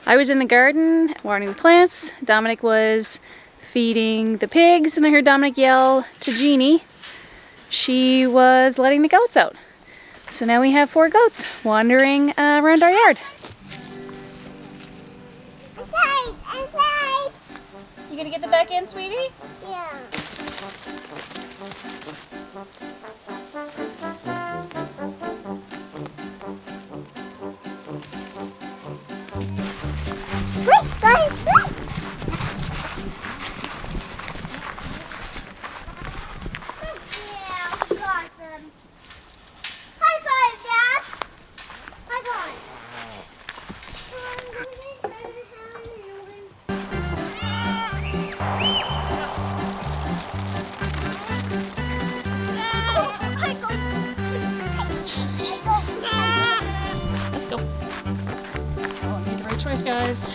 I was in the garden watering the plants. Dominic was feeding the pigs, and I heard Dominic yell to Jeannie. She was letting the goats out. So now we have 4 goats wandering around our yard. Inside! You gonna get them back in, sweetie? Yeah. Wait, guys, wait! Yeah, got them. High five, Dad! High five. Let's go. Oh, made the right choice, guys.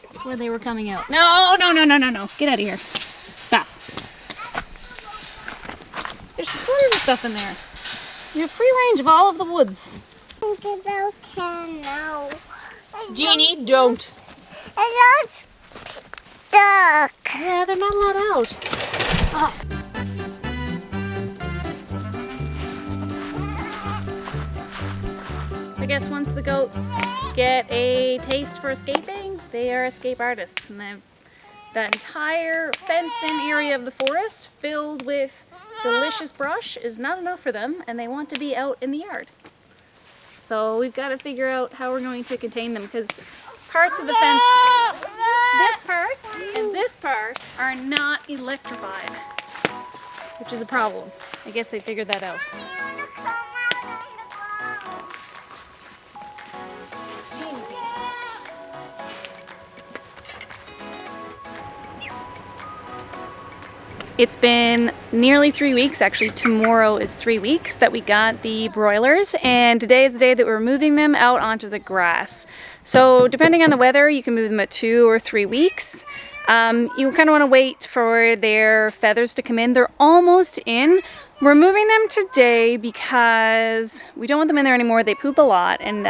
That's where they were coming out. No, no, no, no, no, no. Get out of here. Stop. There's tons of stuff in there. You have free range of all of the woods. Jeannie, don't. It's stuck. Yeah, they're not allowed out. Oh. I guess once the goats get a taste for escaping, they are escape artists. And they've that entire fenced-in area of the forest filled with delicious brush is not enough for them, and they want to be out in the yard. So we've got to figure out how we're going to contain them, because parts of the fence, this part and this part, are not electrified, which is a problem. I guess they figured that out. It's been nearly 3 weeks, actually tomorrow is 3 weeks that we got the broilers, and today is the day that we're moving them out onto the grass. So depending on the weather, you can move them at 2 or 3 weeks. You kind of want to wait for their feathers to come in. They're almost in. We're moving them today because we don't want them in there anymore. They poop a lot, and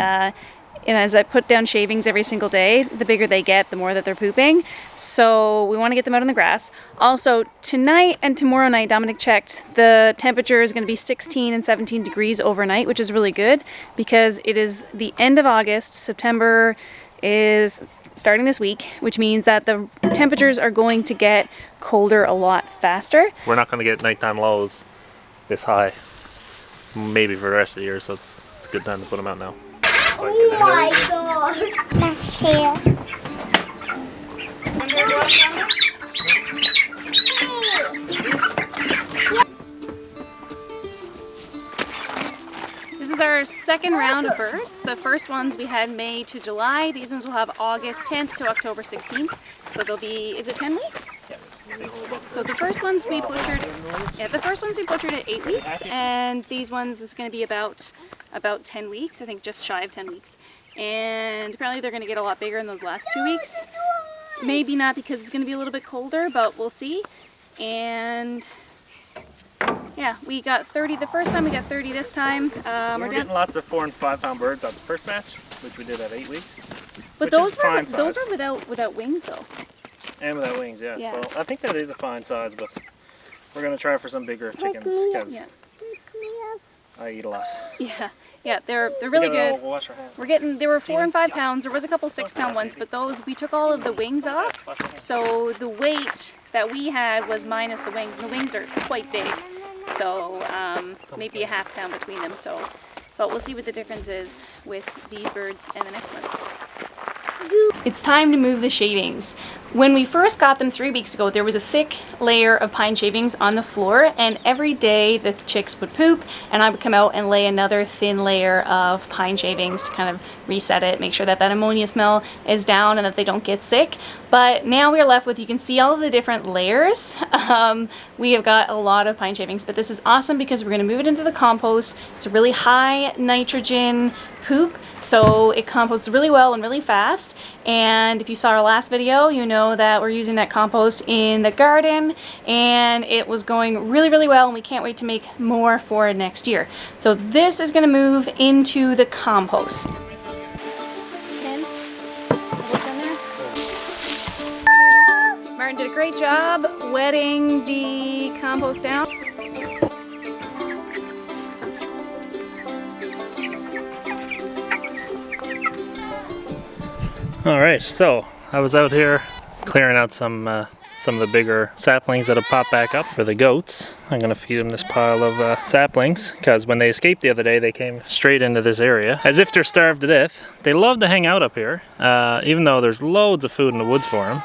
as I put down shavings every single day, the bigger they get, the more that they're pooping. So we want to get them out on the grass. Also, tonight and tomorrow night, Dominic checked, the temperature is going to be 16 and 17 degrees overnight, which is really good because it is the end of August. September is starting this week, which means that the temperatures are going to get colder a lot faster. We're not going to get nighttime lows this high, maybe for the rest of the year, so it's a good time to put them out now. Oh my god! That's here. This is our second round of birds. The first ones we had May to July. These ones will have August 10th to October 16th. So they'll be, is it 10 weeks? Yeah. So the first ones we butchered, at 8 weeks, and these ones is going to be about 10 weeks, I think just shy of 10 weeks. And apparently they're going to get a lot bigger in those last 2 weeks. Maybe not because it's going to be a little bit colder, but we'll see. And yeah, we got 30 the first time, we got 30 this time. We're getting lots of 4 and 5 pound birds out the first batch, which we did at 8 weeks. But those are without wings though. And without wings, yeah. Yeah. So I think that is a fine size, but we're going to try for some bigger chickens because I eat a lot. Yeah, they're really good. We'll wash our hands. There were 4 and 5 pounds. There was a couple 6 pound ones, but those, we took all of the wings off. So the weight that we had was minus the wings, and the wings are quite big. So maybe a half pound between them. So, but we'll see what the difference is with these birds and the next ones. It's time to move the shavings. When we first got them 3 weeks ago, there was a thick layer of pine shavings on the floor, and every day the chicks would poop and I would come out and lay another thin layer of pine shavings to kind of reset it, make sure that that ammonia smell is down and that they don't get sick. But now we're left with, you can see all of the different layers. We have got a lot of pine shavings, but this is awesome because we're going to move it into the compost. It's a really high nitrogen poop. So it composts really well and really fast. And if you saw our last video, you know that we're using that compost in the garden, and it was going really, really well, and we can't wait to make more for next year. So this is going to move into the compost. Martin did a great job wetting the compost down. All right, so I was out here clearing out some of the bigger saplings that have popped back up for the goats. I'm gonna feed them this pile of saplings because when they escaped the other day, they came straight into this area as if they're starved to death. They love to hang out up here, even though there's loads of food in the woods for them.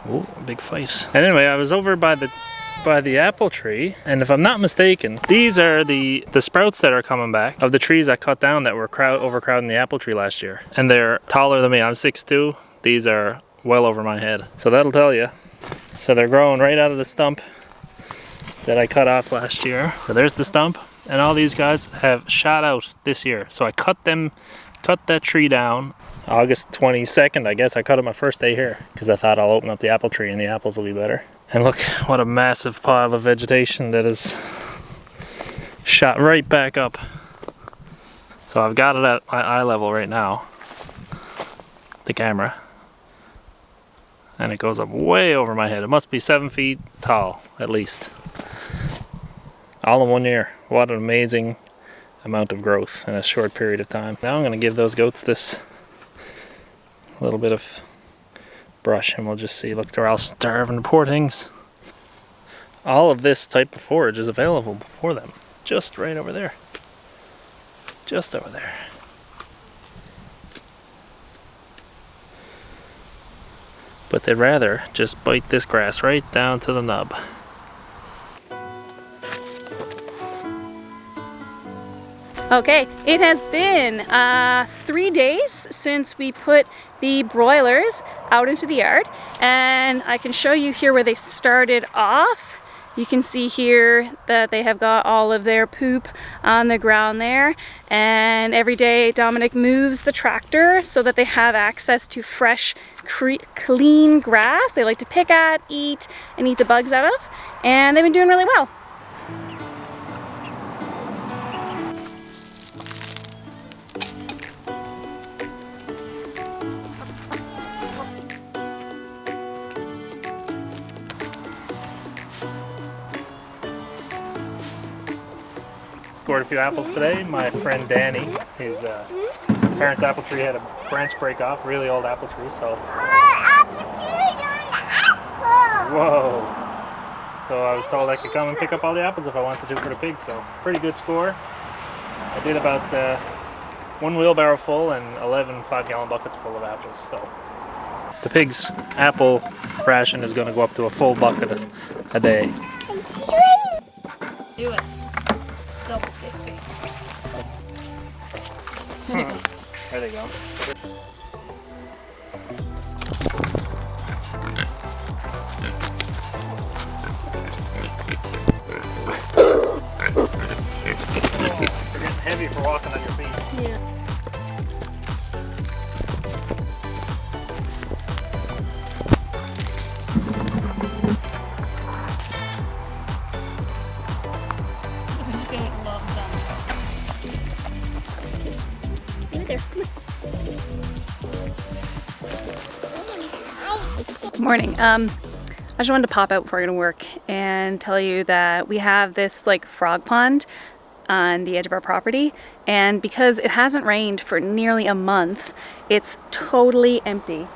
Ooh, a big fight. And anyway, I was over by the apple tree, and if I'm not mistaken, these are the sprouts that are coming back of the trees I cut down that were overcrowding the apple tree last year. And they're taller than me. I'm 6'2". These are well over my head. So that'll tell you. So they're growing right out of the stump that I cut off last year. So there's the stump, and all these guys have shot out this year. So I cut that tree down August 22nd, I guess. I cut it my first day here because I thought I'll open up the apple tree and the apples will be better. And look what a massive pile of vegetation that is shot right back up. So I've got it at my eye level right now, the camera, and it goes up way over my head. It must be 7 feet tall at least, all in 1 year. What an amazing amount of growth in a short period of time. Now I'm going to give those goats this little bit of brush, and we'll just see. Look, they're all starving, poor things. All of this type of forage is available for them, just right over there. Just over there. But they'd rather just bite this grass right down to the nub. Okay, it has been 3 days since we put the broilers out into the yard, and I can show you here where they started off. You can see here that they have got all of their poop on the ground there, and every day Dominic moves the tractor so that they have access to fresh, clean grass they like to pick at, eat, and eat the bugs out of, and they've been doing really well. Scored a few apples today. My friend Danny, his parents' apple tree had a branch break off, really old apple tree, so. Whoa! So I was told I could come and pick up all the apples if I wanted to for the pigs, so pretty good score. I did about 1 wheelbarrow full and 11 5-gallon buckets full of apples, so. The pig's apple ration is going to go up to a full bucket a day. Do it. Double fisting. There they go. They're getting heavy for walking on your feet. Yeah. This goat loves them. Right there. Morning. I just wanted to pop out before I go to work and tell you that we have this like frog pond on the edge of our property, and because it hasn't rained for nearly a month, it's totally empty.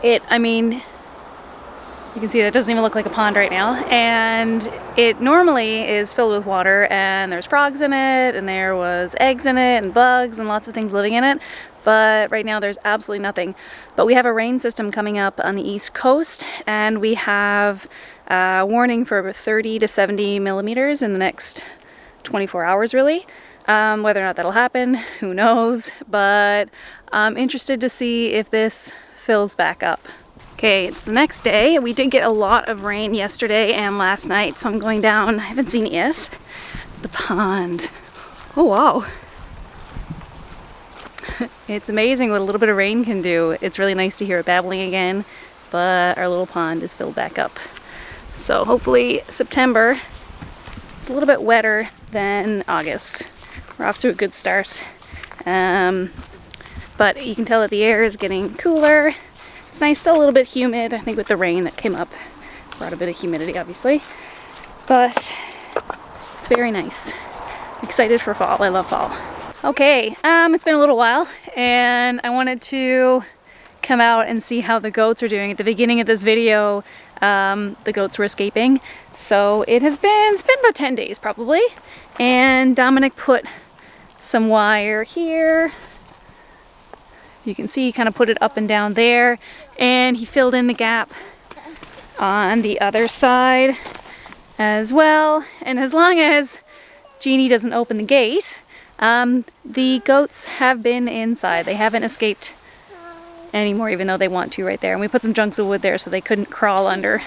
I mean, you can see that it doesn't even look like a pond right now, and it normally is filled with water, and there's frogs in it, and there was eggs in it, and bugs, and lots of things living in it, but right now there's absolutely nothing. But we have a rain system coming up on the east coast, and we have a warning for 30 to 70 millimeters in the next 24 hours really. Whether or not that'll happen, who knows, but I'm interested to see if this fills back up. Okay, it's the next day. We did get a lot of rain yesterday and last night, so I'm going down, I haven't seen it yet, the pond. Oh wow. It's amazing what a little bit of rain can do. It's really nice to hear it babbling again, but our little pond is filled back up. So hopefully September is a little bit wetter than August. We're off to a good start. But you can tell that the air is getting cooler. It's nice, still a little bit humid. I think with the rain that came up, brought a bit of humidity obviously. But it's very nice. I'm excited for fall. I love fall. Okay, it's been a little while and I wanted to come out and see how the goats are doing. At the beginning of this video, the goats were escaping. So it's been about 10 days probably. And Dominic put some wire here. You can see he kind of put it up and down there, and he filled in the gap on the other side as well. And as long as Jeannie doesn't open the gate, the goats have been inside. They haven't escaped anymore, even though they want to right there. And we put some chunks of wood there so they couldn't crawl under.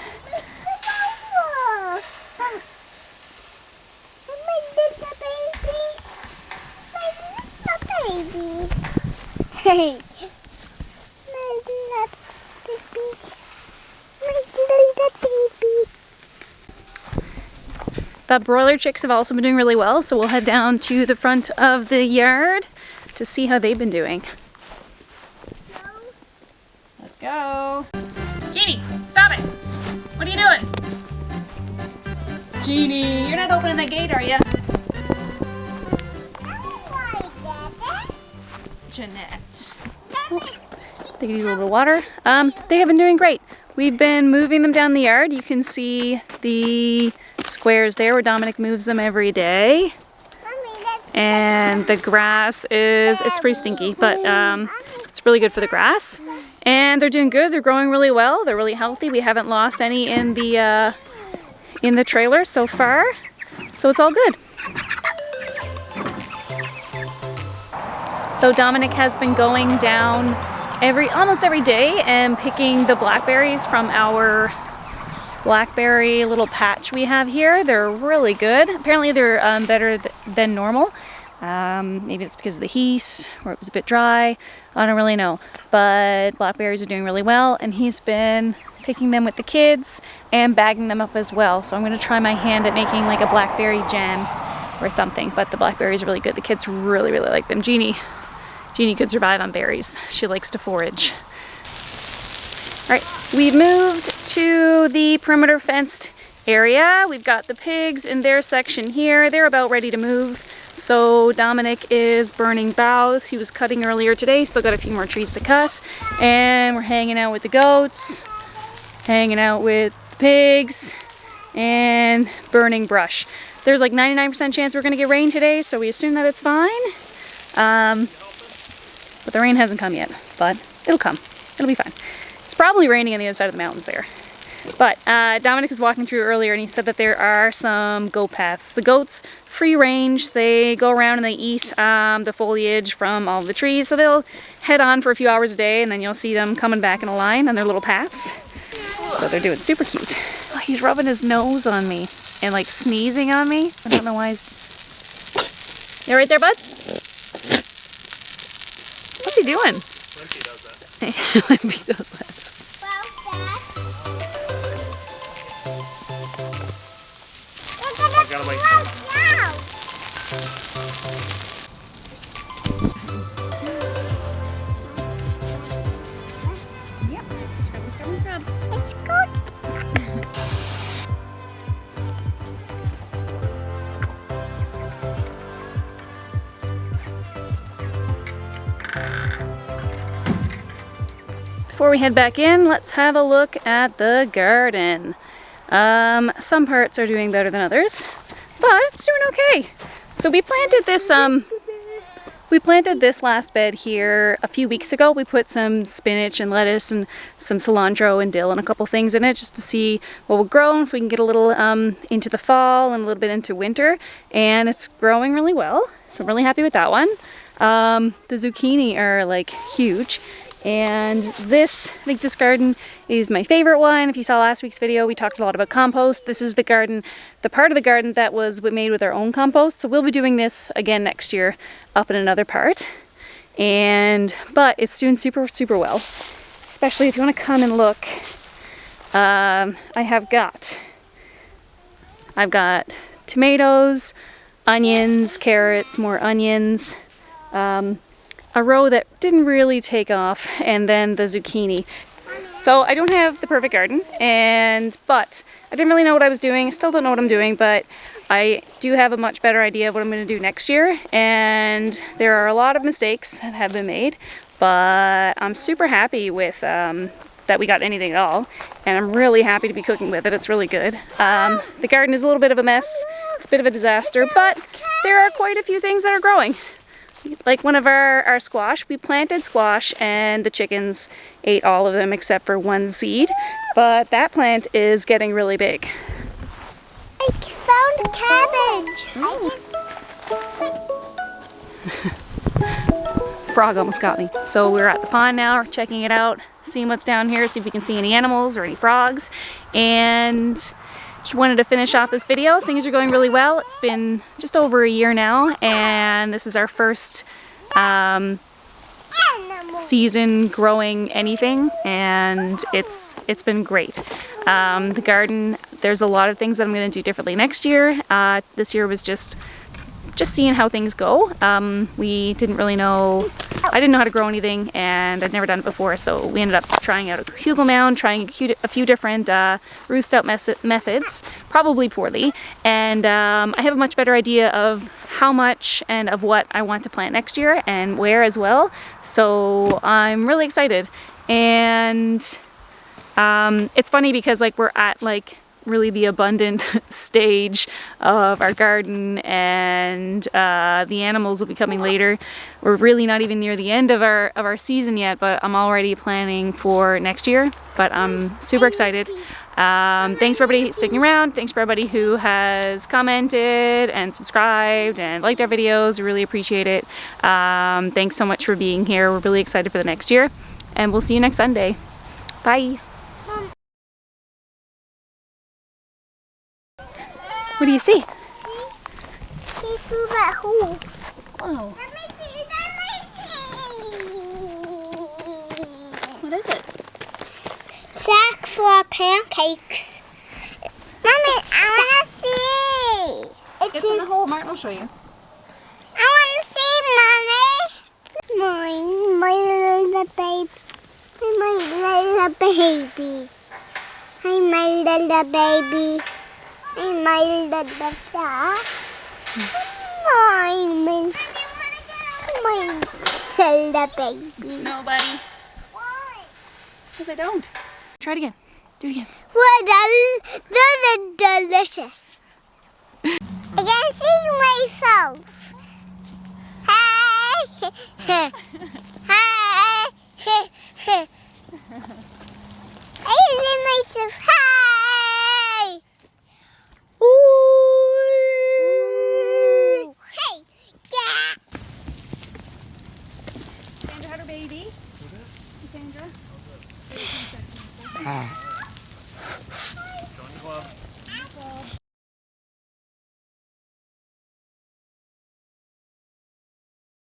Hey. The broiler chicks have also been doing really well, so we'll head down to the front of the yard to see how they've been doing. Let's go. Jeannie, stop it. What are you doing? Jeannie, you're not opening the gate, are you? Jeanette. They could use a little bit of water. They have been doing great. We've been moving them down the yard. You can see the squares there where Dominic moves them every day. And the grass it's pretty stinky, but it's really good for the grass. And they're doing good. They're growing really well. They're really healthy. We haven't lost any in the trailer so far, so it's all good. So Dominic has been going down almost every day and picking the blackberries from our blackberry little patch we have here. They're really good. Apparently they're better than normal. Maybe it's because of the heat or it was a bit dry. I don't really know. But blackberries are doing really well, and he's been picking them with the kids and bagging them up as well. So I'm going to try my hand at making like a blackberry jam or something. But the blackberries are really good. The kids really, really like them. Jeannie could survive on berries. She likes to forage. All right, we've moved to the perimeter fenced area. We've got the pigs in their section here. They're about ready to move. So Dominic is burning boughs. He was cutting earlier today. Still got a few more trees to cut. And we're hanging out with the goats, hanging out with the pigs, and burning brush. There's like 99% chance we're gonna get rain today, so we assume that it's fine. But the rain hasn't come yet, but it'll come. It'll be fine. It's probably raining on the other side of the mountains there. But Dominic was walking through earlier and he said that there are some goat paths. The goats, free range, they go around and they eat the foliage from all the trees. So they'll head on for a few hours a day, and then you'll see them coming back in a line on their little paths. So they're doing super cute. Oh, he's rubbing his nose on me and like sneezing on me. I don't know why he's... You right there, bud? What's he doing? Limpy does that. Limpy does that. I gotta wait. Yep. Scrub. It's good. Before we head back in, let's have a look at the garden. Some parts are doing better than others, but it's doing okay. So we planted this last bed here a few weeks ago. We put some spinach and lettuce and some cilantro and dill and a couple things in it just to see what will grow, if we can get a little into the fall and a little bit into winter. And it's growing really well, so I'm really happy with that one. The zucchini are like huge. And this, I think this garden is my favorite one. If you saw last week's video, we talked a lot about compost. This is the garden, the part of the garden that was made with our own compost. So we'll be doing this again next year up in another part. but it's doing super, super well. Especially if you want to come and look. I've got tomatoes, onions, carrots, more onions, a row that didn't really take off, and then the zucchini. So I don't have the perfect garden, but I didn't really know what I was doing. I still don't know what I'm doing, but I do have a much better idea of what I'm going to do next year, and there are a lot of mistakes that have been made, but I'm super happy with that we got anything at all, and I'm really happy to be cooking with it. It's really good. The garden is a little bit of a mess. It's a bit of a disaster, but there are quite a few things that are growing. Like one of our squash, we planted squash and the chickens ate all of them except for one seed, but that plant is getting really big. I found cabbage. Frog almost got me. So we're at the pond now, we're checking it out, seeing what's down here, see if we can see any animals or any frogs, and just wanted to finish off this video. Things are going really well. It's been just over a year now, and this is our first season growing anything, and it's been great. The garden, there's a lot of things that I'm going to do differently next year. This year was just seeing how things go. We didn't really know, I didn't know how to grow anything, and I'd never done it before, so we ended up trying out a hugel mound, trying a few different root stout methods, probably poorly, and I have a much better idea of how much and of what I want to plant next year and where as well, so I'm really excited. And it's funny because like we're at like really the abundant stage of our garden, and the animals will be coming later. We're really not even near the end of our season yet, but I'm already planning for next year, but I'm super excited. Thanks for everybody sticking around. Thanks for everybody who has commented and subscribed and liked our videos. We really appreciate it. Thanks so much for being here. We're really excited for the next year, and we'll see you next Sunday. Bye. What do you see? See through that hole. Oh, Let me see. what is it? Sack for pancakes. Mommy, I want to see. It's in the hole. Martin will show you. I want to see, Mommy. My little baby. My little baby. Hi, my little baby. Hi, my little dog. My little baby. No, buddy. Why? Because I don't. Try it again. Do it again. Well, those are delicious. I can see myself. Hi. Hi. I see myself. Hi. Ooh. Hey. Yeah. Sandra had her baby. Sandra.